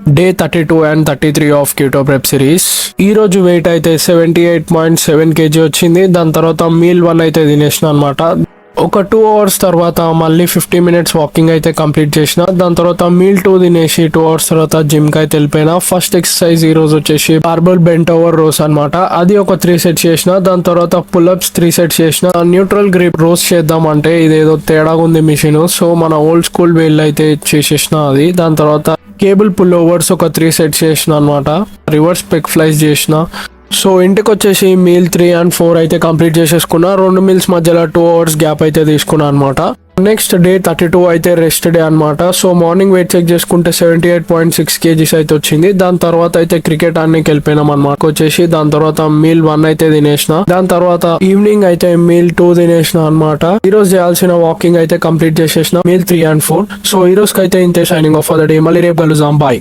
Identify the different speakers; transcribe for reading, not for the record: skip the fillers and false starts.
Speaker 1: Day 32 and 33 of keto prep series. ఈ రోజు wait అయితే 78.7 kg వచ్చింది. దాని తర్వాత మీల్ 1 అయితే తినేసిన అనమాట. ఒక 2 hours తర్వాత మళ్ళీ 50 minutes వాకింగ్ అయితే కంప్లీట్ చేసిన. దాని తర్వాత మీల్ 2 తినేసి 2 hours తర్వాత జిమ్ కి అయితే వెళ్ళిపోయినా. ఫస్ట్ ఎక్సర్సైజ్ ఈ రోజు వచ్చేసి బార్బల్ బెంట్ ఓవర్ రోస్ అనమాట. అది ఒక 3 sets చేసిన. దాని తర్వాత పుల్అప్స్ 3 sets చేసిన. న్యూట్రల్ గ్రిప్ రోస్ చేద్దాం అంటే ఇదేదో తేడాగా ఉంది మిషన్, సో మన ఓల్డ్ స్కూల్ వేల్ అయితే చేసేసిన అది. దాని తర్వాత కేబుల్ పుల్ ఓవర్స్ ఒక 3 sets చేసిన అనమాట. రివర్స్ పెక్ ఫ్లైస్ చేసిన. సో ఇంటికి వచ్చేసి మీల్ 3 and 4 అయితే కంప్లీట్ చేసేసుకున్నా. 2 మీల్స్ మధ్యలో 2 hours గ్యాప్ అయితే తీసుకున్నా అనమాట. నెక్స్ట్ డే 32 అయితే రెస్ట్ డే అనమాట. సో మార్నింగ్ వెయిట్ చెక్ చేసుకుంటే 78.6 kgs అయితే వచ్చింది. దాని తర్వాత అయితే క్రికెట్ ఆడడానికి వెళ్ళిపోయినాం అనమాట. వచ్చేసి దాని తర్వాత మీల్ 1 అయితే తినేసిన. దాని తర్వాత ఈవినింగ్ అయితే మీల్ 2 తినేసిన అనమాట. ఈ రోజు చేయాల్సిన వాకింగ్ అయితే కంప్లీట్ చేసేసిన మీల్ 3 and 4. సో ఈ రోజుకి అయితే ఇంతే. Signing off for the day. మళ్ళీ రేపు కలుద్దాం. బాయ్.